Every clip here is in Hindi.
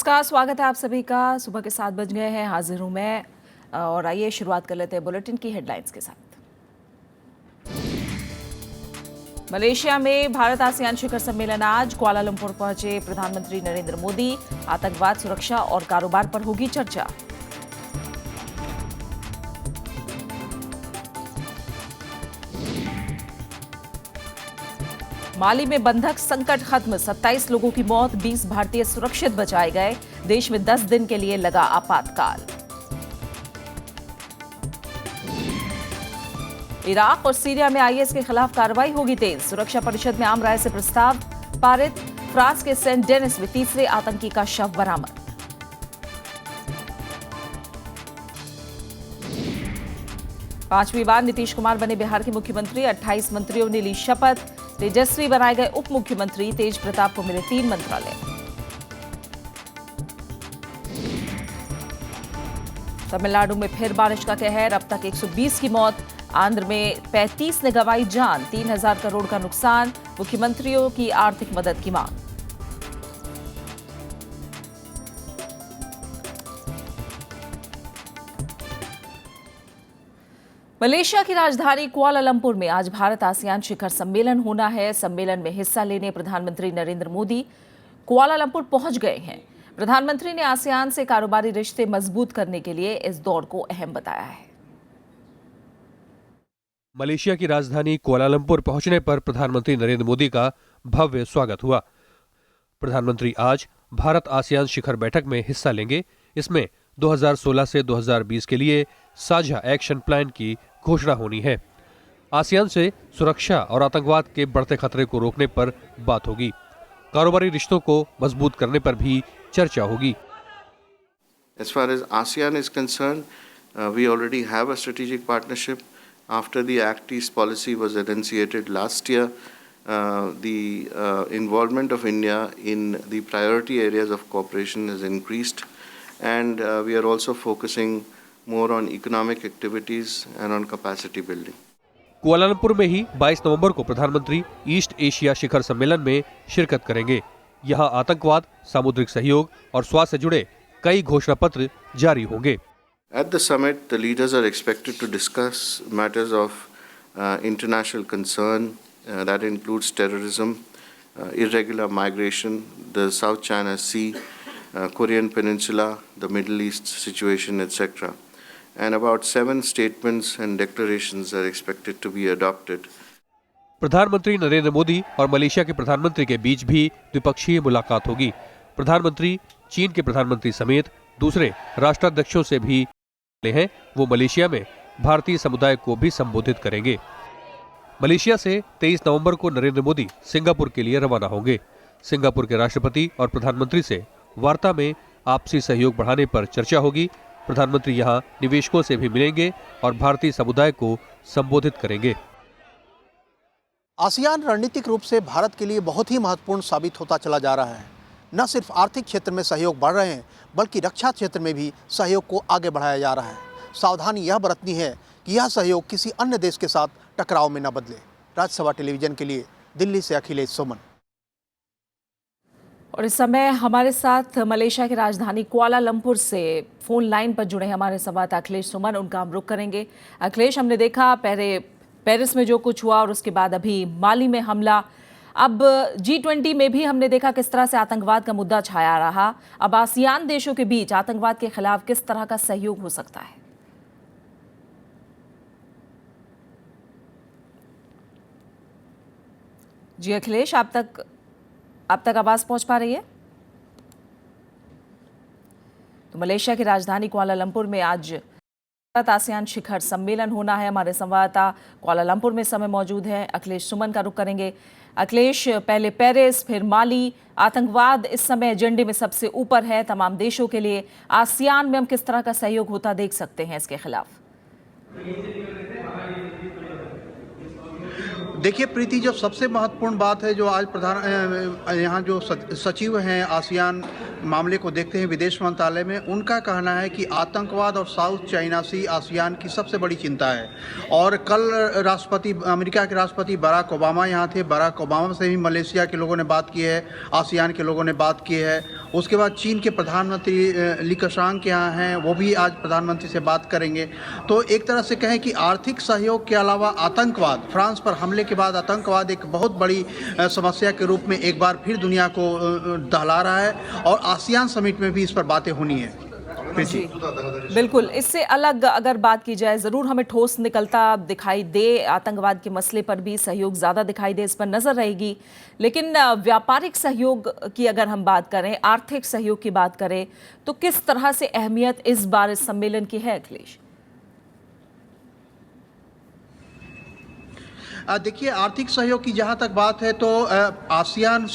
नमस्कार, स्वागत है आप सभी का। सुबह के 7 बज गए हैं, हाजिर हूं मैं और आइए शुरुआत कर लेते हैं बुलेटिन की हेडलाइंस के साथ। मलेशिया में भारत आसियान शिखर सम्मेलन आज, कुआलालंपुर पहुंचे प्रधानमंत्री नरेंद्र मोदी। आतंकवाद, सुरक्षा और कारोबार पर होगी चर्चा। माली में बंधक संकट खत्म, 27 लोगों की मौत, 20 भारतीय सुरक्षित बचाए गए। देश में 10 दिन के लिए लगा आपातकाल। इराक और सीरिया में आईएस के खिलाफ कार्रवाई होगी तेज, सुरक्षा परिषद में आम राय से प्रस्ताव पारित। फ्रांस के सेंट डेनिस में तीसरे आतंकी का शव बरामद। पांचवी बार नीतीश कुमार बने बिहार के मुख्यमंत्री, 28 मंत्रियों ने ली शपथ। तेजस्वी बनाए गए उप मुख्यमंत्री, तेज प्रताप को मिले 3 मंत्रालय। तमिलनाडु में फिर बारिश का कहर, अब तक 120 की मौत, आंध्र में 35 ने गंवाई जान, 3000 करोड़ का नुकसान। मुख्यमंत्रियों की आर्थिक मदद की मांग। मलेशिया की राजधानी कुआलालंपुर में आज भारत आसियान शिखर सम्मेलन होना है। सम्मेलन में हिस्सा लेने प्रधानमंत्री नरेंद्र मोदी कुआलालंपुर पहुंच गए हैं। प्रधानमंत्री ने आसियान से कारोबारी रिश्ते मजबूत करने के लिए इस दौड़ को अहम बताया है। मलेशिया की राजधानी कुआलालंपुर पहुंचने पर प्रधानमंत्री नरेंद्र मोदी का भव्य स्वागत हुआ। प्रधानमंत्री आज भारत आसियान शिखर बैठक में हिस्सा लेंगे। इसमें 2016 से 2020 के लिए साझा एक्शन प्लान की घोषणा होनी है। आसियान से सुरक्षा और आतंकवाद के बढ़ते खतरे को रोकने पर बात होगी। कारोबारी रिश्तों को मजबूत करने पर भी चर्चा होगी। As far as ASEAN is concerned, we already have a strategic partnership. After the Act East policy was enunciated last year, the involvement of India in the priority areas of cooperation has increased, and we are also focusing more on economic activities and on capacity building. Kuala Lumpur में ही 22 नवंबर को प्रधानमंत्री ईस्ट एशिया शिखर सम्मेलन में शिरकत करेंगे। यहां आतंकवाद, सामुद्रिक सहयोग और स्वास्थ्य से जुड़े कई घोषणा पत्र जारी होंगे। At the summit, the leaders are expected to discuss matters of international concern that includes terrorism, irregular migration, the South China Sea, Korean Peninsula, the Middle East situation, etc. And about 7 statements and declarations are expected to be adopted. प्रधानमंत्री नरेंद्र मोदी और मलेशिया के प्रधानमंत्री के बीच भी द्विपक्षीय मुलाकात होगी। प्रधानमंत्री चीन के प्रधानमंत्री समेत दूसरे राष्ट्राध्यक्षों से भी हैं। वो मलेशिया में भारतीय समुदाय को भी संबोधित करेंगे। मलेशिया से 23 नवंबर को नरेंद्र मोदी सिंगापुर के लिए रवाना होंगे। सिंगापुर के राष्ट्रपति और प्रधानमंत्री से वार्ता में आपसी सहयोग बढ़ाने पर चर्चा होगी। प्रधानमंत्री यहां निवेशकों से भी मिलेंगे और भारतीय समुदाय को संबोधित करेंगे। आसियान रणनीतिक रूप से भारत के लिए बहुत ही महत्वपूर्ण साबित होता चला जा रहा है। न सिर्फ आर्थिक क्षेत्र में सहयोग बढ़ रहे हैं, बल्कि रक्षा क्षेत्र में भी सहयोग को आगे बढ़ाया जा रहा है। सावधानी यह बरतनी है कि यह सहयोग किसी अन्य देश के साथ टकराव में न बदले। राज्यसभा टेलीविजन के लिए दिल्ली से अखिलेश सुमन। और इस समय हमारे साथ मलेशिया की राजधानी कुआलालंपुर से फोन लाइन पर जुड़े हैं हमारे संवाददाता अखिलेश सुमन। उनका हम रुख करेंगे। अखिलेश, हमने देखा पेरिस में जो कुछ हुआ और उसके बाद अभी माली में हमला, अब G20 में भी हमने देखा किस तरह से आतंकवाद का मुद्दा छाया रहा। अब आसियान देशों के बीच आतंकवाद के खिलाफ किस तरह का सहयोग हो सकता है? जी अखिलेश, आप तक आवाज पहुंच पा रही है? तो मलेशिया की राजधानी कुआलालंपुर में आज भारत आसियान शिखर सम्मेलन होना है। हमारे संवाददाता कुआलालंपुर में समय मौजूद है, अखिलेश सुमन का रुख करेंगे। अखिलेश, पहले पेरिस, फिर माली, आतंकवाद इस समय एजेंडे में सबसे ऊपर है तमाम देशों के लिए। आसियान में हम किस तरह का सहयोग होता देख सकते हैं इसके खिलाफ? देखिए प्रीति, जो सबसे महत्वपूर्ण बात है, जो आज यहाँ जो सचिव हैं आसियान मामले को देखते हैं विदेश मंत्रालय में, उनका कहना है कि आतंकवाद और साउथ चाइना सी आसियान की सबसे बड़ी चिंता है। और कल अमेरिका के राष्ट्रपति बराक ओबामा यहाँ थे, बराक ओबामा से भी मलेशिया के लोगों ने बात की है, आसियान के लोगों ने बात की है। उसके बाद चीन के प्रधानमंत्री ली केक्वांग के यहाँ हैं, वो भी आज प्रधानमंत्री से बात करेंगे। तो एक तरह से कहें कि आर्थिक सहयोग के अलावा आतंकवाद, फ्रांस पर हमले के बाद आतंकवाद एक बहुत बड़ी समस्या के रूप में एक बार फिर दुनिया को दहला रहा है और आसियान समिट में भी इस पर बातें होनी है। जी बिल्कुल, इससे अलग अगर बात की जाए, ज़रूर हमें ठोस निकलता दिखाई दे, आतंकवाद के मसले पर भी सहयोग ज़्यादा दिखाई दे, इस पर नज़र रहेगी। लेकिन व्यापारिक सहयोग की अगर हम बात करें, आर्थिक सहयोग की बात करें, तो किस तरह से अहमियत इस बार इस सम्मेलन की है अखिलेश? देखिए, आर्थिक सहयोग की जहाँ तक बात है तो आसियान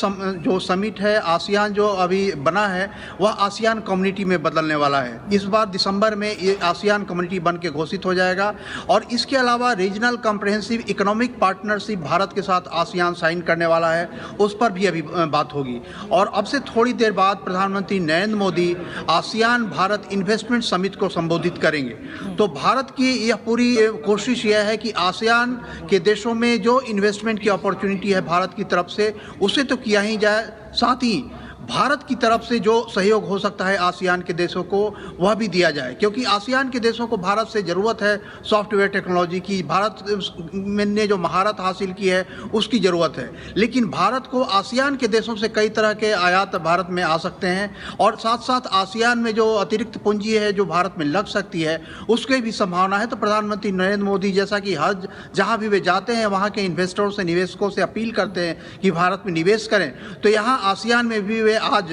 जो समिट है, आसियान जो अभी बना है वह आसियान कम्युनिटी में बदलने वाला है। इस बार दिसंबर में ये आसियान कम्युनिटी बन के घोषित हो जाएगा और इसके अलावा regional comprehensive economic partnership Bharat के साथ आसियान साइन करने वाला है, उस पर भी अभी बात होगी। और अब से थोड़ी देर बाद प्रधानमंत्री Narendra Modi ASEAN Bharat investment summit को संबोधित करेंगे। तो भारत की यह पूरी कोशिश यह है कि आसियान के देशों में जो इन्वेस्टमेंट की अपॉर्चुनिटी है भारत की तरफ से, उसे तो किया ही जाए, साथ ही भारत की तरफ से जो सहयोग हो सकता है आसियान के देशों को वह भी दिया जाए, क्योंकि आसियान के देशों को भारत से ज़रूरत है सॉफ्टवेयर टेक्नोलॉजी की, भारत ने जो महारत हासिल की है उसकी ज़रूरत है। लेकिन भारत को आसियान के देशों से कई तरह के आयात भारत में आ सकते हैं और साथ साथ आसियान में जो अतिरिक्त पूंजी है जो भारत में लग सकती है उसकी भी संभावना है। तो प्रधानमंत्री नरेंद्र मोदी जैसा कि हर जहाँ भी वे जाते हैं वहाँ के इन्वेस्टरों से, निवेशकों से अपील करते हैं कि भारत में निवेश करें, तो यहाँ आसियान में भी वे आज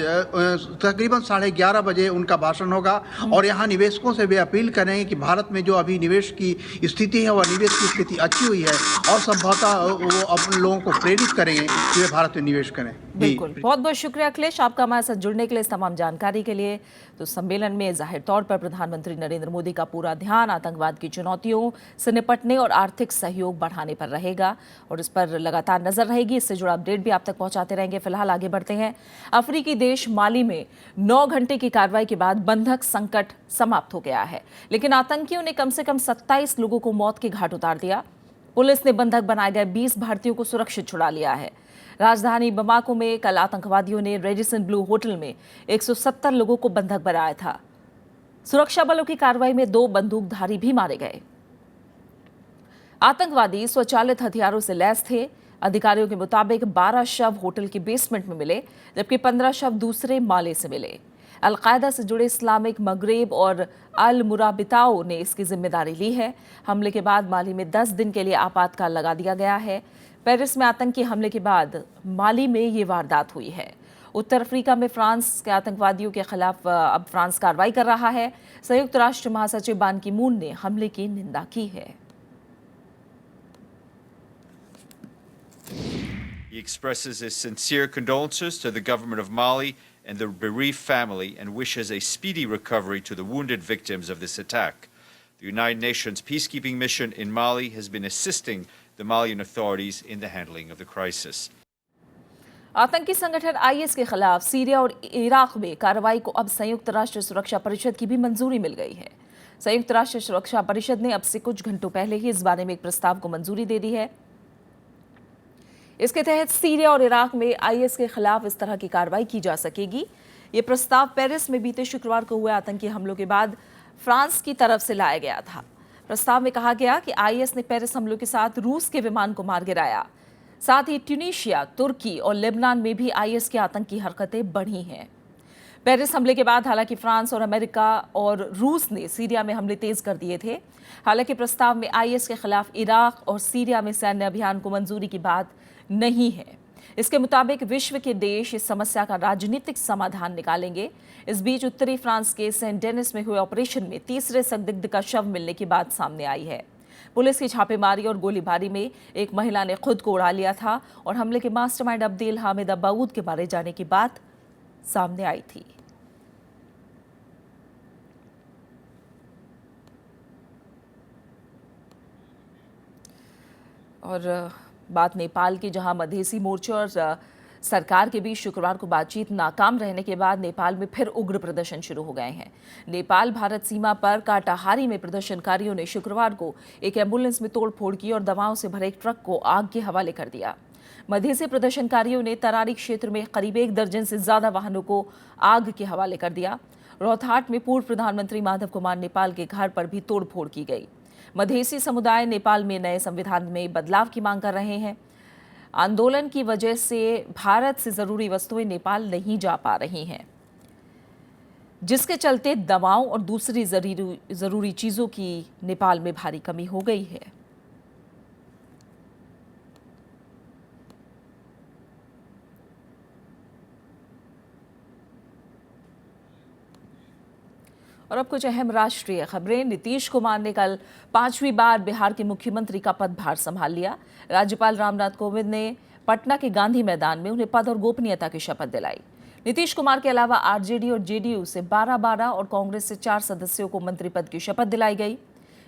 तकरीबन 11:30 बजे उनका भाषण होगा और यहाँ निवेशकों से वे अपील करेंगे कि भारत में जो अभी निवेश की स्थिति है वह निवेश की स्थिति अच्छी हुई है और संभवतः वो अपने लोगों को प्रेरित करेंगे कि वे भारत में निवेश करें। बिल्कुल, बहुत बहुत शुक्रिया अखिलेश आपका हमारे साथ जुड़ने के लिए, इस तमाम जानकारी के लिए। तो सम्मेलन में जाहिर तौर पर प्रधानमंत्री नरेंद्र मोदी का पूरा ध्यान आतंकवाद की चुनौतियों से निपटने और आर्थिक सहयोग बढ़ाने पर रहेगा और इस पर लगातार नजर रहेगी। इससे जुड़ा अपडेट भी आप तक पहुंचाते रहेंगे। फिलहाल आगे बढ़ते हैं। अफ्रीकी देश माली में 9 घंटे की कार्रवाई के बाद बंधक संकट समाप्त हो गया है, लेकिन आतंकियों ने कम से कम 27 लोगों को मौत के घाट उतार दिया। पुलिस ने बंधक बनाए गए 20 भारतीयों को सुरक्षित छुड़ा लिया है। राजधानी बमाको में कल आतंकवादियों ने रेडिसन ब्लू होटल में 170 लोगों को बंधक बनाया था। सुरक्षा बलों की कार्रवाई में 2 बंदूकधारी भी मारे गए। आतंकवादी स्वचालित हथियारों से लैस थे। अधिकारियों के मुताबिक 12 शव होटल के बेसमेंट में मिले, जबकि 15 शव दूसरे माले से मिले। अलकायदा से जुड़े इस्लामिक मगरेब और अल मुराबिताओं ने इसकी जिम्मेदारी ली है। हमले के बाद माली में 10 दिन के लिए आपातकाल लगा दिया गया है। पेरिस में आतंकी हमले के बाद माली में ये वारदात हुई है। उत्तर अफ्रीका में फ्रांस के आतंकवादियों के खिलाफ अब फ्रांस कार्रवाई कर रहा है। संयुक्त राष्ट्र महासचिव बान की मून ने हमले की निंदा की है। He expresses his sincere condolences to the government of Mali and the bereaved family and wishes a speedy recovery to the wounded victims of this attack. The United Nations peacekeeping mission in Mali has been assisting the Malian authorities in the handling of the crisis. आतंकी संगठन आईएस के खिलाफ सीरिया और इराक में कार्रवाई को अब संयुक्त राष्ट्र सुरक्षा परिषद की भी मंजूरी मिल गई है। संयुक्त राष्ट्र सुरक्षा परिषद ने अब से कुछ घंटों पहले ही इस बारे में एक प्रस्ताव को मंजूरी दे दी है। इसके तहत सीरिया और इराक में आईएस के खिलाफ इस तरह की कार्रवाई की जा सकेगी। ये प्रस्ताव पेरिस में बीते शुक्रवार को हुए आतंकी हमलों के बाद फ्रांस की तरफ से लाया गया था। प्रस्ताव में कहा गया कि आईएस ने पेरिस हमलों के साथ रूस के विमान को मार गिराया। साथ ही ट्यूनीशिया, तुर्की और लेबनान में भी आईएस की आतंकी हरकतें बढ़ी हैं। पेरिस हमले के बाद हालांकि फ्रांस और अमेरिका और रूस ने सीरिया में हमले तेज कर दिए थे। हालांकि प्रस्ताव में आईएस के खिलाफ इराक और सीरिया में सैन्य अभियान को मंजूरी की बात नहीं है। इसके मुताबिक विश्व के देश इस समस्या का राजनीतिक समाधान निकालेंगे। इस बीच उत्तरी फ्रांस के सेंट डेनिस में हुए ऑपरेशन में तीसरे संदिग्ध का शव मिलने की बात सामने आई है। पुलिस की छापेमारी और गोलीबारी में एक महिला ने खुद को उड़ा लिया था और हमले के मास्टरमाइंड अब्देल हामिद अब्बाऊद के मारे जाने की बात सामने आई थी। और बात नेपाल की, जहां मधेसी मोर्चे और सरकार के बीच शुक्रवार को बातचीत नाकाम रहने के बाद नेपाल में फिर उग्र प्रदर्शन शुरू हो गए हैं। नेपाल भारत सीमा पर काटाहारी में प्रदर्शनकारियों ने शुक्रवार को एक एम्बुलेंस में तोड़फोड़ की और दवाओं से भरे एक ट्रक को आग के हवाले कर दिया। मधेसी प्रदर्शनकारियों ने तरारी क्षेत्र में करीब 1 दर्जन से ज्यादा वाहनों को आग के हवाले कर दिया। रौतहाट में पूर्व प्रधानमंत्री माधव कुमार नेपाल के घर पर भी तोड़फोड़ की गई। मधेसी समुदाय नेपाल में नए संविधान में बदलाव की मांग कर रहे हैं। आंदोलन की वजह से भारत से जरूरी वस्तुएं नेपाल नहीं जा पा रही हैं, जिसके चलते दवाओं और दूसरी जरूरी चीजों की नेपाल में भारी कमी हो गई है। और अब कुछ अहम राष्ट्रीय खबरें। नीतीश कुमार ने कल 5वीं बार बिहार के मुख्यमंत्री का पदभार संभाल लिया। राज्यपाल रामनाथ कोविंद ने पटना के गांधी मैदान में उन्हें पद और गोपनीयता की शपथ दिलाई। नीतीश कुमार के अलावा आरजेडी और जेडीयू से 12 और कांग्रेस से 4 सदस्यों को मंत्री पद की शपथ दिलाई गई।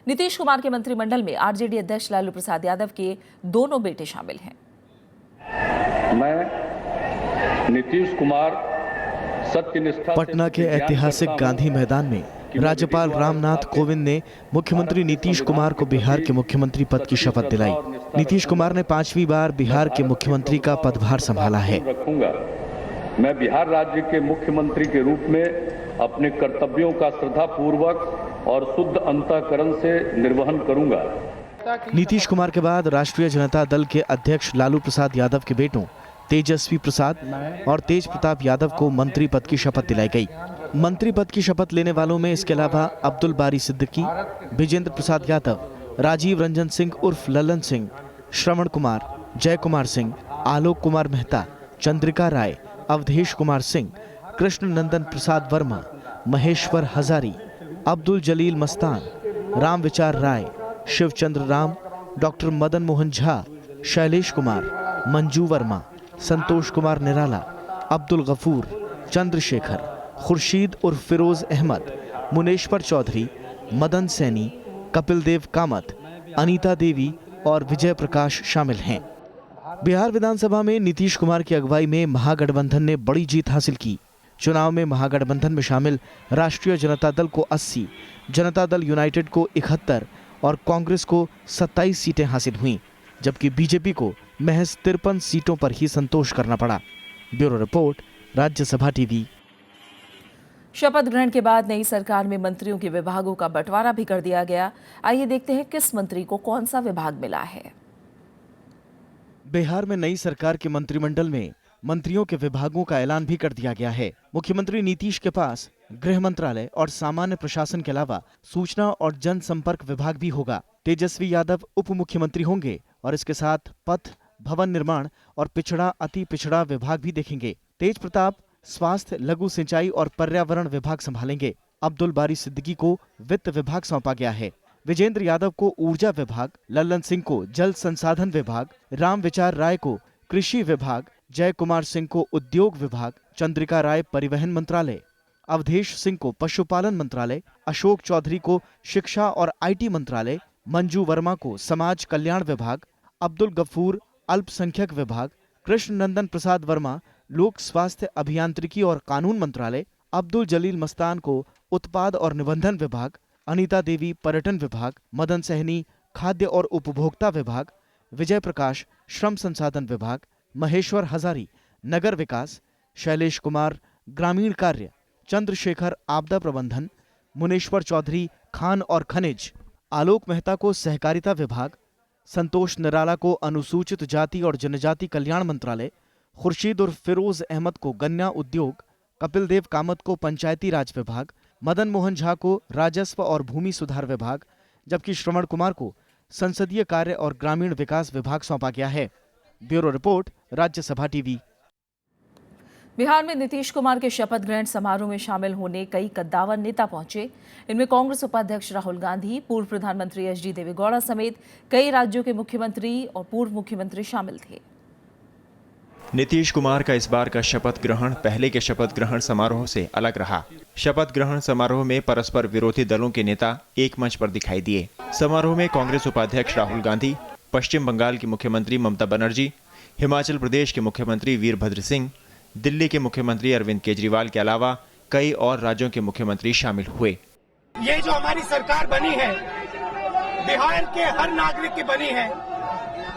नीतीश कुमार के मंत्रिमंडल में आरजेडी अध्यक्ष लालू प्रसाद यादव के दोनों बेटे शामिल हैं। मैं नीतीश कुमार पटना के ऐतिहासिक गांधी मैदान में राज्यपाल रामनाथ कोविंद ने मुख्यमंत्री नीतीश कुमार को बिहार के मुख्यमंत्री पद की शपथ दिलाई। नीतीश कुमार ने 5वीं बार बिहार के मुख्यमंत्री का पदभार संभाला है। मैं बिहार राज्य के मुख्यमंत्री के रूप में अपने कर्तव्यों का श्रद्धापूर्वक और शुद्ध अंतःकरण से निर्वहन करूंगा। नीतीश कुमार के बाद राष्ट्रीय जनता दल के अध्यक्ष लालू प्रसाद यादव के बेटों तेजस्वी प्रसाद और तेज प्रताप यादव को मंत्री पद की शपथ दिलाई गई। मंत्री पद की शपथ लेने वालों में इसके अलावा अब्दुल बारी सिद्दीकी, विजेंद्र प्रसाद यादव, राजीव रंजन सिंह उर्फ ललन सिंह, श्रवण कुमार, जय कुमार सिंह, आलोक कुमार मेहता, चंद्रिका राय, अवधेश कुमार सिंह, कृष्ण नंदन प्रसाद वर्मा, महेश्वर हजारी, अब्दुल जलील मस्तान, राम विचार राय, शिवचंद्र राम, डॉक्टर मदन मोहन झा, शैलेश कुमार, मंजू वर्मा, संतोष कुमार निराला, अब्दुल गफूर, चंद्रशेखर, खुर्शीद उर्फ फिरोज अहमद, मुनेश्वर चौधरी, मदन सैनी, कपिल देव कामत, अनीता देवी और विजय प्रकाश शामिल हैं। बिहार विधानसभा में नीतीश कुमार की अगुवाई में महागठबंधन ने बड़ी जीत हासिल की। चुनाव में महागठबंधन में शामिल राष्ट्रीय जनता दल को 80, जनता दल यूनाइटेड को 71 और कांग्रेस को 27 सीटें हासिल हुईं, जबकि बीजेपी को महज 53 सीटों पर ही संतोष करना पड़ा। Bureau report, Rajya Sabha TV. शपथ ग्रहण के बाद नई सरकार में मंत्रियों के विभागों का बंटवारा भी कर दिया गया। आइए देखते हैं किस मंत्री को कौन सा विभाग मिला है। बिहार में नई सरकार के मंत्रिमंडल में मंत्रियों के विभागों का ऐलान भी कर दिया गया है। मुख्यमंत्री नीतीश के पास गृह मंत्रालय और सामान्य प्रशासन के अलावा सूचना और जनसंपर्क विभाग भी होगा। तेजस्वी यादव उप मुख्यमंत्री होंगे और इसके साथ पथ, भवन निर्माण और पिछड़ा अति पिछड़ा विभाग भी देखेंगे। तेज प्रताप स्वास्थ्य, लघु सिंचाई और पर्यावरण विभाग संभालेंगे। अब्दुल बारी सिद्दीकी को वित्त विभाग सौंपा गया है। विजेंद्र यादव को ऊर्जा विभाग, ललन सिंह को जल संसाधन विभाग, राम विचार राय को कृषि विभाग, जय कुमार सिंह को उद्योग विभाग, चंद्रिका राय परिवहन मंत्रालय, अवधेश सिंह को पशुपालन मंत्रालय, अशोक चौधरी को शिक्षा और IT मंत्रालय, मंजू वर्मा को समाज कल्याण विभाग, अब्दुल गफूर अल्पसंख्यक विभाग, कृष्ण नंदन प्रसाद वर्मा लोक स्वास्थ्य अभियांत्रिकी और कानून मंत्रालय, अब्दुल जलील मस्तान को उत्पाद और निबंधन विभाग, अनीता देवी पर्यटन विभाग, मदन सहनी खाद्य और उपभोक्ता विभाग, विजय प्रकाश श्रम संसाधन विभाग, महेश्वर हजारी नगर विकास, शैलेश कुमार ग्रामीण कार्य, चंद्रशेखर आपदा प्रबंधन, मुनेश्वर चौधरी खान और खनिज, आलोक मेहता को सहकारिता विभाग, संतोष निराला को अनुसूचित जाति और जनजाति कल्याण मंत्रालय, खुर्शीद उर्फ फिरोज अहमद को गन्ना उद्योग, कपिल देव कामत को पंचायती राज विभाग, मदन मोहन झा को राजस्व और भूमि सुधार विभाग, जबकि श्रवण कुमार को संसदीय कार्य और ग्रामीण विकास विभाग सौंपा गया है। Bureau report, Rajya Sabha TV. Bihar में नीतीश कुमार के शपथ ग्रहण समारोह में शामिल होने कई कद्दावर नेता पहुंचे। इनमें कांग्रेस उपाध्यक्ष राहुल गांधी, पूर्व प्रधानमंत्री HD देवेगौड़ा समेत कई राज्यों के मुख्यमंत्री और पूर्व मुख्यमंत्री शामिल थे। नीतीश कुमार का इस बार का शपथ ग्रहण पहले के शपथ ग्रहण समारोह से अलग रहा। शपथ ग्रहण समारोह में परस्पर विरोधी दलों के नेता एक मंच पर दिखाई दिए। समारोह में कांग्रेस उपाध्यक्ष राहुल गांधी, पश्चिम बंगाल की मुख्यमंत्री ममता बनर्जी, हिमाचल प्रदेश के मुख्यमंत्री वीरभद्र सिंह, दिल्ली के मुख्यमंत्री अरविंद केजरीवाल के अलावा कई और राज्यों के मुख्यमंत्री शामिल हुए। ये जो हमारी सरकार बनी है, बिहार के हर नागरिक की बनी है,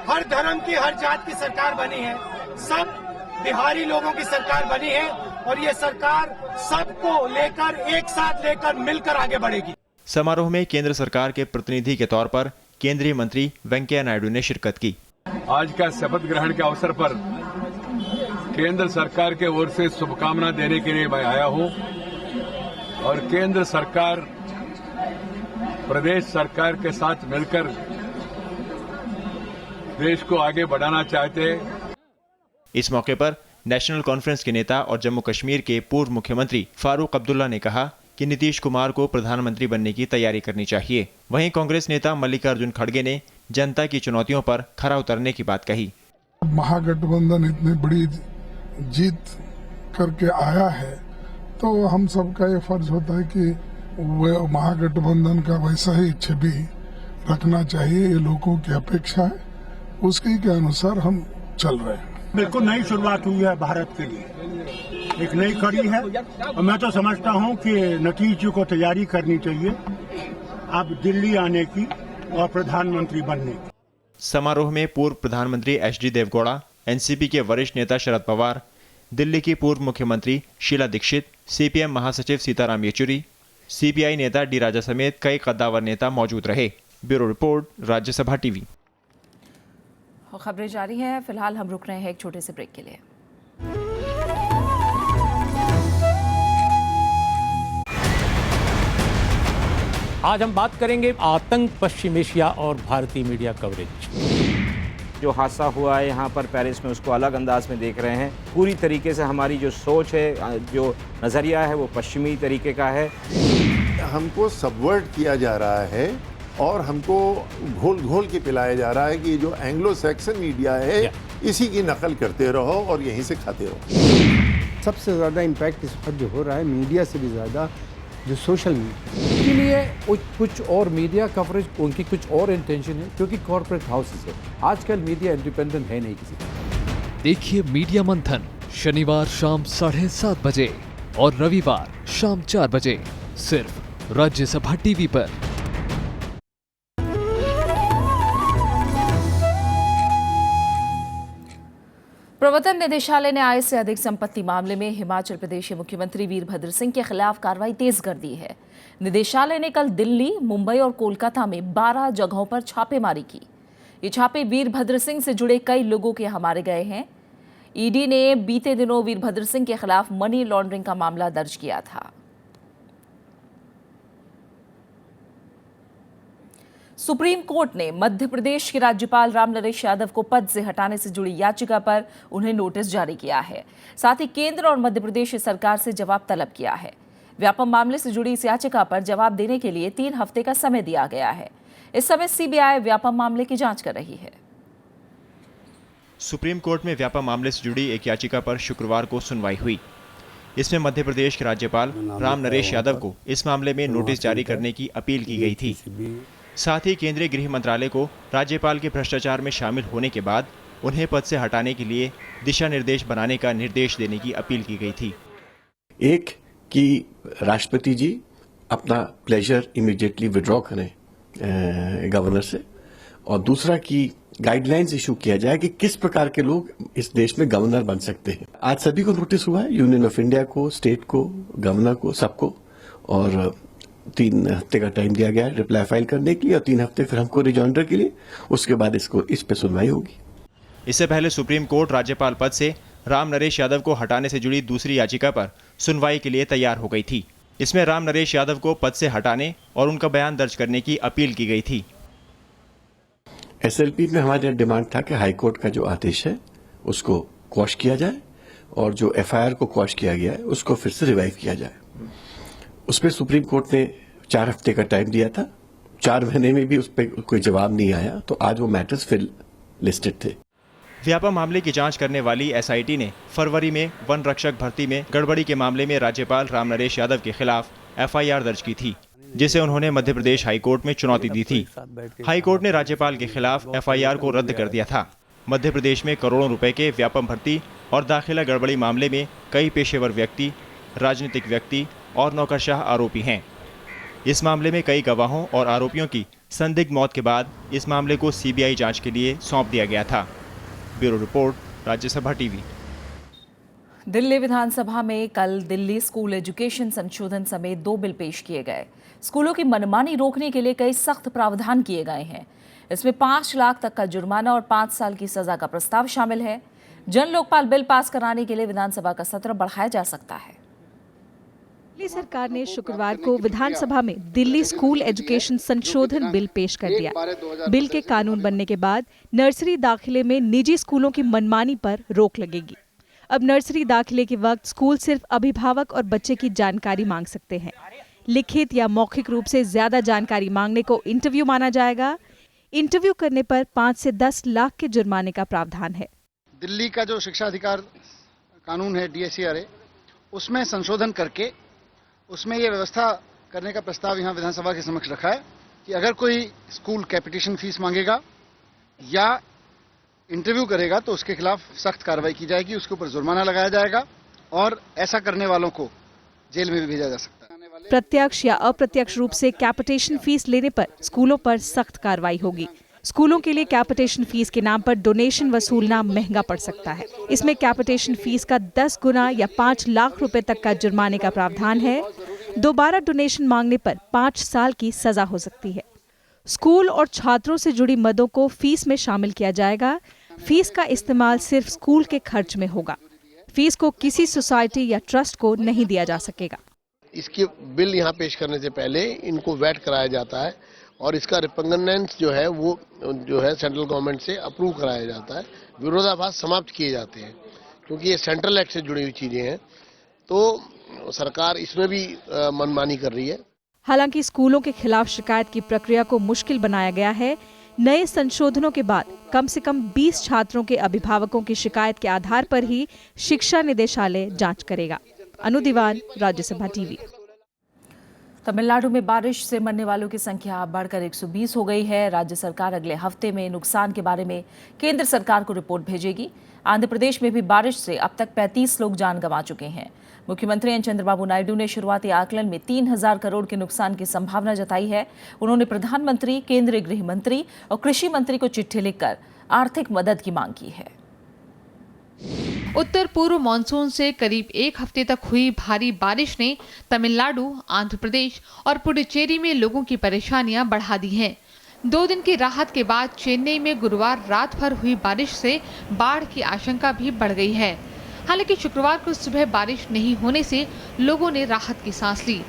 हर धर्म की, हर जात की सरकार बनी है, सब बिहारी लोगों की सरकार बनी है और ये सरकार सबको लेकर, एक साथ लेकर, मिलकर आगे बढ़ेगी। समारोह में केंद्र सरकार के प्रतिनिधि के तौर पर केंद्रीय मंत्री वेंकैया नायडू ने शिरकत की। आज का शपथ ग्रहण के अवसर पर केंद्र सरकार के ओर से शुभकामना देने के लिए मैं आया हूं और केंद्र सरकार प्रदेश सरकार के साथ मिलकर देश को आगे बढ़ाना चाहते हैं। इस मौके पर नेशनल कॉन्फ्रेंस के नेता और जम्मू कश्मीर के पूर्व मुख्यमंत्री फारूक अब्दुल्ला ने कहा कि नीतीश कुमार को प्रधानमंत्री बनने की तैयारी करनी चाहिए। वहीं कांग्रेस नेता मल्लिकार्जुन खड़गे ने जनता की चुनौतियों पर खरा उतरने की बात कही। महागठबंधन इतनी बड़ी जीत करके आया है तो हम सबका ये फर्ज होता है कि वो महागठबंधन का वैसा ही छवि रखना चाहिए। ये लोगों की अपेक्षा है, उसके के अनुसार हम चल रहे हैं। बिल्कुल नई शुरुआत हुई है भारत के लिए, एक नई कड़ी है और मैं तो समझता हूं कि नीतीश जी को तैयारी करनी चाहिए अब दिल्ली आने की और प्रधानमंत्री बनने की। समारोह में पूर्व प्रधानमंत्री एचडी देवगौड़ा, एनसीपी के वरिष्ठ नेता शरद पवार, दिल्ली की पूर्व मुख्यमंत्री शीला दीक्षित, सीपीएम महासचिव सीताराम येचुरी, सीपीआई नेता डी राजा समेत कई कद्दावर नेता मौजूद रहे। Bureau report, Rajya Sabha TV. खबरें जारी हैं, फिलहाल हम रुक रहे हैं एक छोटे से ब्रेक के लिए। आज हम बात करेंगे आतंक, पश्चिम एशिया और भारतीय मीडिया कवरेज। जो हादसा हुआ है यहाँ पर पेरिस में, उसको अलग अंदाज में देख रहे हैं। पूरी तरीके से हमारी जो सोच है, जो नज़रिया है, वो पश्चिमी तरीके का है। हमको सबवर्ट किया जा रहा है और हमको घोल घोल के पिलाया जा रहा है कि जो एंग्लो सैक्सन मीडिया है इसी की नकल करते रहो और यहीं से खाते रहो। सबसे ज़्यादा इम्पैक्ट इस वक्त जो हो रहा है मीडिया से भी ज़्यादा जो सोशल मीडिया, के लिए कुछ और मीडिया कवरेज, उनकी कुछ और इंटेंशन है क्योंकि कॉर्पोरेट हाउसेस है। आजकल मीडिया इंडिपेंडेंट है नहीं किसी का। देखिए मीडिया मंथन शनिवार शाम 7:30 बजे और रविवार शाम 4 बजे सिर्फ राज्यसभा टीवी पर। प्रवर्तन निदेशालय ने आय से अधिक संपत्ति मामले में हिमाचल प्रदेश के मुख्यमंत्री वीरभद्र सिंह के खिलाफ कार्रवाई तेज कर दी है। निदेशालय ने कल दिल्ली, मुंबई और कोलकाता में 12 जगहों पर छापेमारी की। ये छापे वीरभद्र सिंह से जुड़े कई लोगों के यहाँ मारे गए हैं। ईडी ने बीते दिनों वीरभद्र सिंह के खिलाफ मनी लॉन्ड्रिंग का मामला दर्ज किया था। सुप्रीम कोर्ट ने मध्य प्रदेश के राज्यपाल राम नरेश यादव को पद से हटाने से जुड़ी याचिका पर उन्हें नोटिस जारी किया है। साथ ही केंद्र और मध्य प्रदेश सरकार से जवाब तलब किया है। व्यापम मामले से जुड़ी इस याचिका पर जवाब देने के लिए 3 हफ्ते का समय दिया गया है। इस समय सीबीआई व्यापम मामले की जांच कर रही है। सुप्रीम कोर्ट में व्यापम मामले से जुड़ी एक याचिका पर शुक्रवार को सुनवाई हुई। इसमें मध्य प्रदेश के राज्यपाल राम नरेश यादव को इस मामले में नोटिस जारी करने की अपील की गई थी। साथ ही केंद्रीय गृह मंत्रालय को राज्यपाल के भ्रष्टाचार में शामिल होने के बाद उन्हें पद से हटाने के लिए दिशा निर्देश बनाने का निर्देश देने की अपील की गई थी। एक कि राष्ट्रपति जी अपना प्लेजर इमीडिएटली विड्रॉ करें गवर्नर से, और दूसरा कि गाइडलाइंस इशू किया जाए कि किस प्रकार के लोग इस देश में गवर्नर बन सकते हैं। आज सभी को नोटिस हुआ है, यूनियन ऑफ इंडिया को, स्टेट को, गवर्नर को, सबको, और 3 हफ्ते का टाइम दिया गया है रिप्लाई फाइल करने के लिए और 3 हफ्ते फिर हमको रिजॉइंडर के लिए। उसके बाद इस पे सुनवाई होगी। इससे पहले सुप्रीम कोर्ट राज्यपाल पद से राम नरेश यादव को हटाने से जुड़ी दूसरी याचिका पर सुनवाई के लिए तैयार हो गई थी। इसमें राम नरेश यादव को पद से हटाने और उनका बयान दर्ज करने की अपील की गई थी। एसएलपी में हमारा डिमांड था कि हाईकोर्ट का जो आदेश है उसको क्वॉश किया जाए और जो एफआईआर को क्वॉश किया गया है उसको फिर से रिवाइव किया जाए। उस पर सुप्रीम कोर्ट ने 4 हफ्ते का टाइम दिया था। 4 महीने में भी उस पर कोई जवाब नहीं आया, तो आज वो मैटर्स फिर लिस्टेड थे। व्यापम मामले की जांच करने वाली एसआईटी ने फरवरी में वन रक्षक भर्ती में गड़बड़ी के मामले में राज्यपाल राम नरेश यादव के खिलाफ एफआईआर दर्ज की थी, जिसे उन्होंने मध्य प्रदेश हाईकोर्ट में चुनौती दी थी। हाईकोर्ट ने राज्यपाल के खिलाफ एफआईआर को रद्द कर दिया था। मध्य प्रदेश में करोड़ों रुपए के व्यापम भर्ती और दाखिला गड़बड़ी मामले में कई पेशेवर व्यक्ति, राजनीतिक व्यक्ति और नौकरशाह आरोपी हैं। इस मामले में कई गवाहों और आरोपियों की संदिग्ध मौत के बाद इस मामले को सीबीआई जांच के लिए सौंप दिया गया था। Bureau report, Rajya Sabha TV. Delhi Vidhan Sabha में कल दिल्ली स्कूल एजुकेशन संशोधन समेत 2 बिल पेश किए गए। स्कूलों की मनमानी रोकने के लिए कई सख्त प्रावधान किए गए हैं। इसमें 5 लाख तक का जुर्माना और 5 साल की सजा का प्रस्ताव शामिल है। जन लोकपाल बिल पास कराने के लिए विधानसभा का सत्र बढ़ाया जा सकता है। दिल्ली सरकार ने शुक्रवार को विधानसभा में दिल्ली स्कूल एजुकेशन संशोधन बिल पेश कर दिया। बिल के कानून बनने के बाद नर्सरी दाखिले में निजी स्कूलों की मनमानी पर रोक लगेगी। अब नर्सरी दाखिले के वक्त स्कूल सिर्फ अभिभावक और बच्चे की जानकारी मांग सकते हैं। लिखित या मौखिक रूप से ज्यादा जानकारी मांगने को इंटरव्यू माना जाएगा। इंटरव्यू करने पर 5 से 10 लाख के जुर्माने का प्रावधान है। दिल्ली का जो शिक्षा अधिकार कानून है DSCRA, उसमें संशोधन करके उसमें ये व्यवस्था करने का प्रस्ताव यहाँ विधानसभा के समक्ष रखा है कि अगर कोई स्कूल कैपिटेशन फीस मांगेगा या इंटरव्यू करेगा तो उसके खिलाफ सख्त कार्रवाई की जाएगी, उसके ऊपर जुर्माना लगाया जाएगा और ऐसा करने वालों को जेल में भी भेजा जा सकता है। प्रत्यक्ष या अप्रत्यक्ष रूप से कैपिटेशन फीस लेने पर स्कूलों पर सख्त कार्रवाई होगी। स्कूलों के लिए कैपिटेशन फीस के नाम पर डोनेशन वसूलना महंगा पड़ सकता है। इसमें कैपिटेशन फीस का 10 गुना या 5 लाख रुपए तक का जुर्माने का प्रावधान है। दोबारा डोनेशन मांगने पर 5 साल की सजा हो सकती है। स्कूल और छात्रों से जुड़ी मदों को फीस में शामिल किया जाएगा। फीस का इस्तेमाल सिर्फ स्कूल के खर्च में होगा। फीस को किसी सोसाइटी या ट्रस्ट को नहीं दिया जा सकेगा। इसकी बिल यहाँ पेश करने से पहले इनको वैट कराया जाता है और इसका रिपगनेंस जो है वो जो है सेंट्रल गवर्नमेंट से अप्रूव कराया जाता है। विरोधाभास समाप्त किए जाते हैं क्योंकि ये सेंट्रल एक्ट से जुड़ी हुई चीजें हैं, तो सरकार इसमें भी मनमानी कर रही है। हालांकि स्कूलों के खिलाफ शिकायत की प्रक्रिया को मुश्किल बनाया गया है। नए संशोधनों के बाद कम से कम 20 छात्रों के अभिभावकों की शिकायत के आधार पर ही शिक्षा निदेशालय जांच करेगा। अनु दीवान, राज्यसभा टीवी। तमिलनाडु में बारिश से मरने वालों की संख्या बढ़कर 120 हो गई है। राज्य सरकार अगले हफ्ते में नुकसान के बारे में केंद्र सरकार को रिपोर्ट भेजेगी। आंध्र प्रदेश में भी बारिश से अब तक 35 लोग जान गंवा चुके हैं। मुख्यमंत्री एन चंद्रबाबू नायडू ने शुरुआती आकलन में 3000 करोड़ के नुकसान की संभावना जताई है। उन्होंने प्रधानमंत्री, केंद्रीय गृह मंत्री और कृषि मंत्री को चिट्ठी लिखकर आर्थिक मदद की मांग की है। उत्तर पूर्व मानसून से करीब 1 हफ्ते तक हुई भारी बारिश ने तमिलनाडु, आंध्र प्रदेश और पुडुचेरी में लोगों की परेशानियां बढ़ा दी हैं। 2 दिन की राहत के बाद चेन्नई में गुरुवार रात भर हुई बारिश से बाढ़ की आशंका भी बढ़ गई है। हालांकि शुक्रवार को सुबह बारिश नहीं होने से लोगों ने राहत की सांस ली।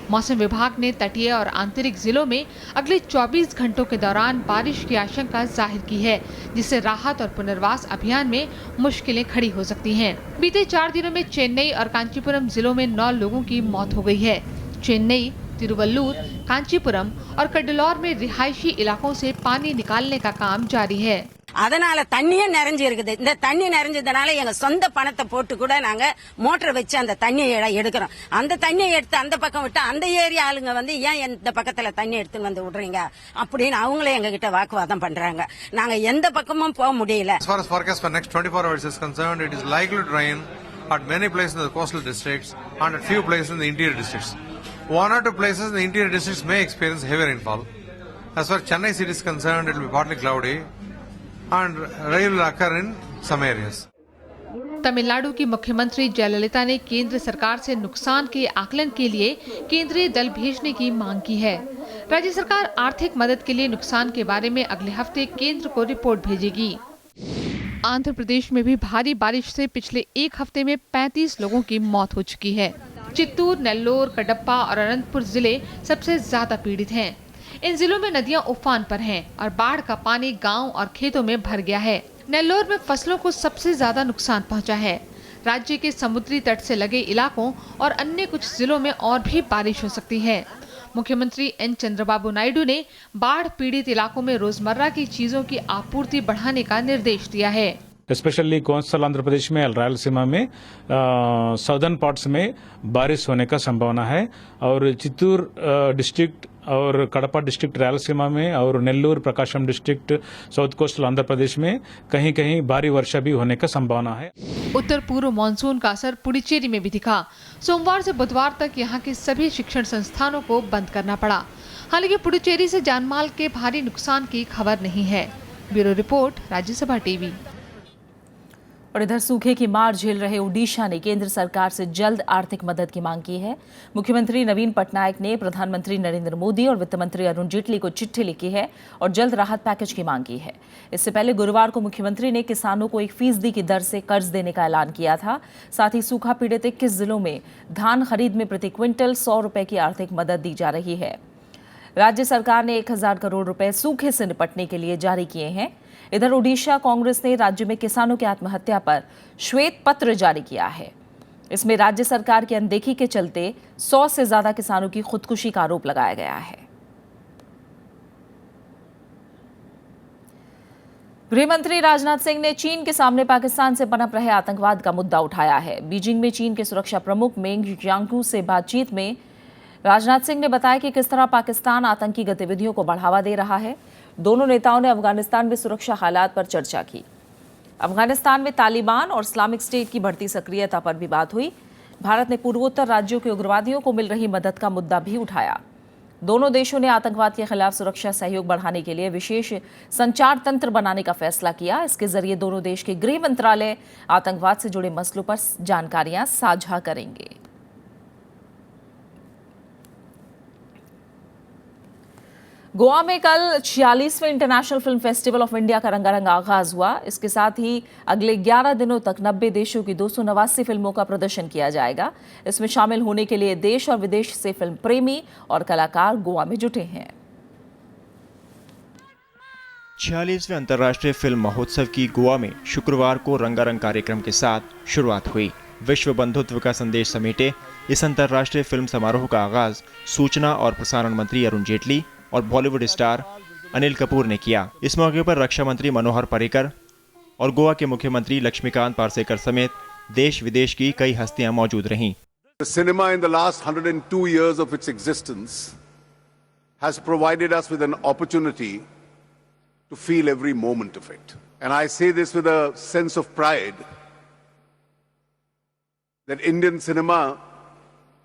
मौसम विभाग ने तटीय और आंतरिक जिलों में अगले 24 घंटों के दौरान बारिश की आशंका जाहिर की है, जिससे राहत और पुनर्वास अभियान में मुश्किलें खड़ी हो सकती हैं। बीते 4 दिनों में चेन्नई और कांचीपुरम जिलों में 9 लोगों की मौत हो गई है। चेन्नई, तिरुवल्लूर, कांचीपुरम और कडलौर में रिहायशी इलाकों से पानी निकालने का काम जारी है। அதனால தண்ணியே நிறைஞ்சு இருக்குது. இந்த தண்ணி நிறைஞ்சதுனால எங்க சொந்த பணத்தை போட்டு கூட நாங்க மோட்டர் வச்சு அந்த தண்ணியை எடுக்கிறோம். அந்த தண்ணியை எடுத்து அந்த பக்கம் விட்டு அந்த ஏரியா ஆளுங்க வந்து ஏன் இந்த பக்கத்துல தண்ணி எடுத்து வந்து விடுறீங்க அப்படின்னு அவங்களே எங்க கிட்ட வாக்குவாதம் பண்றாங்க. நாங்க எந்த பக்கமும் போக முடியல. As far as forecast for next 24 hours is concerned, it is likely to rain at many places in the coastal districts and at few places in the interior districts. 1 or 2 places in the interior districts may experience heavy rainfall. As far as Chennai city is concerned, it will be partly cloudy and rain will occur in some areas. Tamil Nadu की मुख्यमंत्री जयललिता ने केंद्र सरकार से नुकसान के आकलन के लिए केंद्रीय दल भेजने की मांग की है। राज्य सरकार आर्थिक मदद के लिए नुकसान के बारे में अगले हफ्ते केंद्र को रिपोर्ट भेजेगी। आंध्र प्रदेश में भी भारी बारिश से पिछले 1 हफ्ते में 35 लोगों की मौत हो चुकी है। चित्तूर, नेल्लोर, कडप्पा और अनंतपुर जिले सबसे ज्यादा पीड़ित हैं। इन जिलों में नदियां उफान पर हैं और बाढ़ का पानी गांव और खेतों में भर गया है। नेल्लोर में फसलों को सबसे ज्यादा नुकसान पहुंचा है। राज्य के समुद्री तट से लगे इलाकों और अन्य कुछ जिलों में और भी बारिश हो सकती है। मुख्यमंत्री एन चंद्रबाबू नायडू ने बाढ़ पीड़ित इलाकों में रोजमर्रा की चीजों की आपूर्ति बढ़ाने का निर्देश दिया है। स्पेशली कोस्टल आंध्र प्रदेश में, रायलसीमा में, साउदर्न पार्ट्स में बारिश होने का संभावना है और चित्तूर डिस्ट्रिक्ट और कड़पा डिस्ट्रिक्ट रायलसीमा में और नेल्लूर प्रकाशम district south coastal Andhra Pradesh में कहीं कहीं भारी वर्षा भी होने का संभावना है। उत्तर पूर्व मानसून का असर पुडुचेरी में भी दिखा। सोमवार से बुधवार तक यहां के सभी शिक्षण संस्थानों को बंद करना पड़ा। हालांकि पुडुचेरी से जानमाल के भारी नुकसान की खबर नहीं है। Bureau report, Rajya Sabha TV. और इधर सूखे की मार झेल रहे ओडिशा ने केंद्र सरकार से जल्द आर्थिक मदद की मांग की है। मुख्यमंत्री नवीन पटनायक ने प्रधानमंत्री नरेंद्र मोदी और वित्त मंत्री अरुण जेटली को चिट्ठी लिखी है और जल्द राहत पैकेज की मांग की है। इससे पहले गुरुवार को मुख्यमंत्री ने किसानों को 1% की दर से कर्ज देने का ऐलान किया था। साथ ही सूखा पीड़ित 21 जिलों में धान खरीद में प्रति क्विंटल 100 रुपए की आर्थिक मदद दी जा रही है। राज्य सरकार ने 1000 करोड़ रुपए सूखे से निपटने के लिए जारी किए हैं। इधर ओडिशा कांग्रेस ने राज्य में किसानों की आत्महत्या पर श्वेत पत्र जारी किया है। इसमें राज्य सरकार की अनदेखी के चलते 100 से ज्यादा किसानों की खुदकुशी का आरोप लगाया गया है। गृह मंत्री राजनाथ सिंह ने चीन के सामने पाकिस्तान से पनप रहे आतंकवाद का मुद्दा उठाया है। बीजिंग में चीन के सुरक्षा प्रमुख मेंग जियांगकू से बातचीत में राजनाथ सिंह ने बताया कि किस तरह पाकिस्तान आतंकी गतिविधियों को बढ़ावा दे रहा है। दोनों नेताओं ने अफगानिस्तान में सुरक्षा हालात पर चर्चा की। अफगानिस्तान में तालिबान और इस्लामिक स्टेट की बढ़ती सक्रियता पर भी बात हुई। भारत ने पूर्वोत्तर राज्यों के उग्रवादियों को मिल रही मदद का मुद्दा भी उठाया। दोनों देशों ने आतंकवाद के खिलाफ सुरक्षा सहयोग बढ़ाने के लिए विशेष संचार तंत्र बनाने का फैसला किया। इसके जरिए दोनों देश के गृह मंत्रालय आतंकवाद से जुड़े मसलों पर जानकारियां साझा करेंगे। गोवा में कल 46वें international film festival of India का रंगारंग आगाज हुआ। इसके साथ ही अगले 11 दिनों तक 90 देशों की 289 फिल्मों का प्रदर्शन किया जाएगा। इसमें शामिल होने के लिए देश और विदेश से फिल्म प्रेमी और कलाकार गोवा में जुटे हैं। 46वें अंतर्राष्ट्रीय फिल्म महोत्सव की गोवा में शुक्रवार को रंगारंग कार्यक्रम के साथ शुरुआत हुई। विश्व बंधुत्व का संदेश समेटे इस अंतर्राष्ट्रीय फिल्म समारोह का आगाज सूचना और प्रसारण मंत्री अरुण जेटली और बॉलीवुड स्टार अनिल कपूर ने किया। इस मौके पर रक्षा मंत्री मनोहर पर्रिकर और गोवा के मुख्यमंत्री लक्ष्मीकांत पार्सेकर समेत देश विदेश की कई हस्तियां मौजूद रहीं। Cinema in the last 102 years of its existence has provided us with an opportunity to feel every moment of it. And I say this with a sense of pride that Indian cinema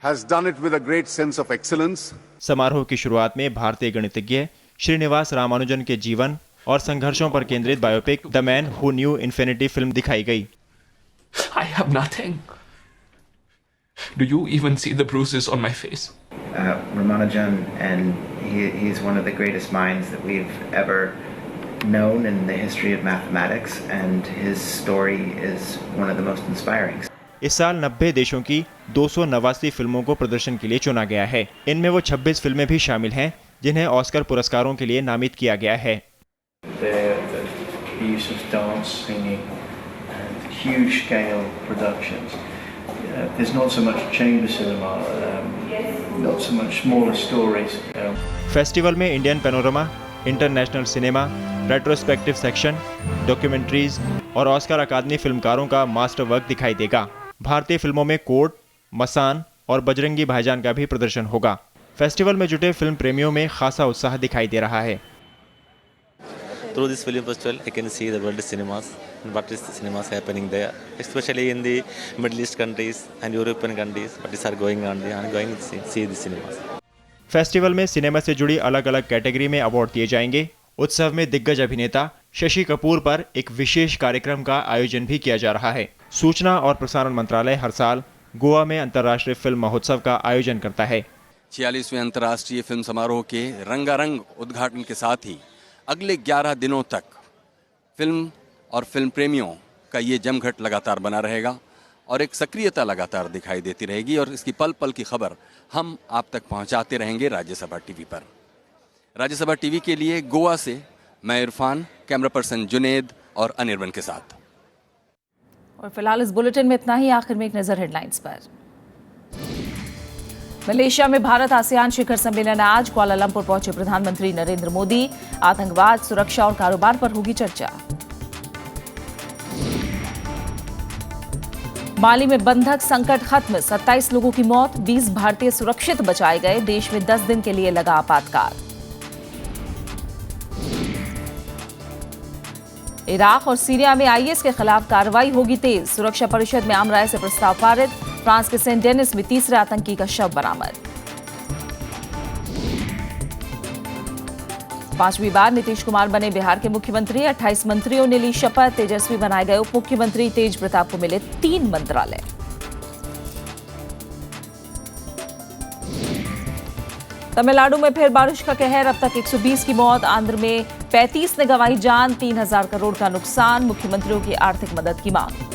has done it with a great sense of excellence. समारोह की शुरुआत में भारतीय गणितज्ञ श्रीनिवास रामानुजन के जीवन और संघर्षों पर केंद्रित biopic the man who knew infinity film दिखाई गई। I have nothing. Do you even see the bruises on my face? Ramanujan, and he's one of the greatest minds that we've ever known in the history of mathematics, and his story is one of the most inspiring. इस साल 90 देशों की 289 फिल्मों को प्रदर्शन के लिए चुना गया है। इनमें वो 26 फिल्में भी शामिल हैं जिन्हें ऑस्कर पुरस्कारों के लिए नामित किया गया है। The use of dance, singing, and huge scale productions. There's not so much chamber cinema, not so much smaller stories. Festival में Indian panorama, international cinema, retrospective section, documentaries और ऑस्कर अकादमी फिल्मकारों का मास्टर वर्क दिखाई देगा। भारतीय फिल्मों में कोड, मसान और बजरंगी भाईजान का भी प्रदर्शन होगा। फेस्टिवल में जुटे फिल्म प्रेमियों में खासा उत्साह दिखाई दे रहा है। Through this film festival, I can see the world cinemas and what is the cinemas happening there, especially in the Middle East countries and European countries. What is going on there? I'm going to see the cinemas. Festival में सिनेमा से जुड़ी अलग अलग कैटेगरी में अवार्ड दिए जाएंगे। उत्सव में दिग्गज अभिनेता शशि कपूर पर एक विशेष कार्यक्रम का आयोजन भी किया जा रहा है। सूचना और प्रसारण मंत्रालय हर साल गोवा में अंतर्राष्ट्रीय फिल्म महोत्सव का आयोजन करता है। 46वें अंतर्राष्ट्रीय फिल्म समारोह के रंगारंग उद्घाटन के साथ ही अगले 11 दिनों तक फिल्म और फिल्म प्रेमियों का ये जमघट लगातार बना रहेगा और एक सक्रियता लगातार दिखाई देती रहेगी और इसकी पल पल की खबर हम आप तक पहुंचाते रहेंगे राज्यसभा टीवी पर। राज्यसभा टीवी के लिए गोवा से मैं इरफान, कैमरा पर्सन जुनेद और अनिर्बन के साथ। और फिलहाल इस बुलेटिन में इतना ही। आखिर में एक नजर हेडलाइंस पर। मलेशिया में भारत आसियान शिखर सम्मेलन आज। कुआलालंपुर पहुंचे प्रधानमंत्री नरेंद्र मोदी। आतंकवाद, सुरक्षा और कारोबार पर होगी चर्चा। माली में बंधक संकट खत्म, 27 लोगों की मौत, 20 भारतीय सुरक्षित बचाए गए। देश में 10 दिन के लिए लगा आपातकाल। इराक और सीरिया में आईएस के खिलाफ कार्रवाई होगी तेज, सुरक्षा परिषद में आम राय से प्रस्ताव पारित। फ्रांस के सेंट डेनिस में तीसरे आतंकी का शव बरामद। 5वीं बार नीतीश कुमार बने बिहार के मुख्यमंत्री, 28 मंत्रियों ने ली शपथ। तेजस्वी बनाए गए उप मुख्यमंत्री, तेज प्रताप को मिले 3 मंत्रालय। तमिलनाडु में फिर बारिश का कहर, अब तक 120 की मौत, आंध्र में 35 ने गंवाई जान, 3000 करोड़ का नुकसान। मुख्यमंत्रियों की आर्थिक मदद की मांग।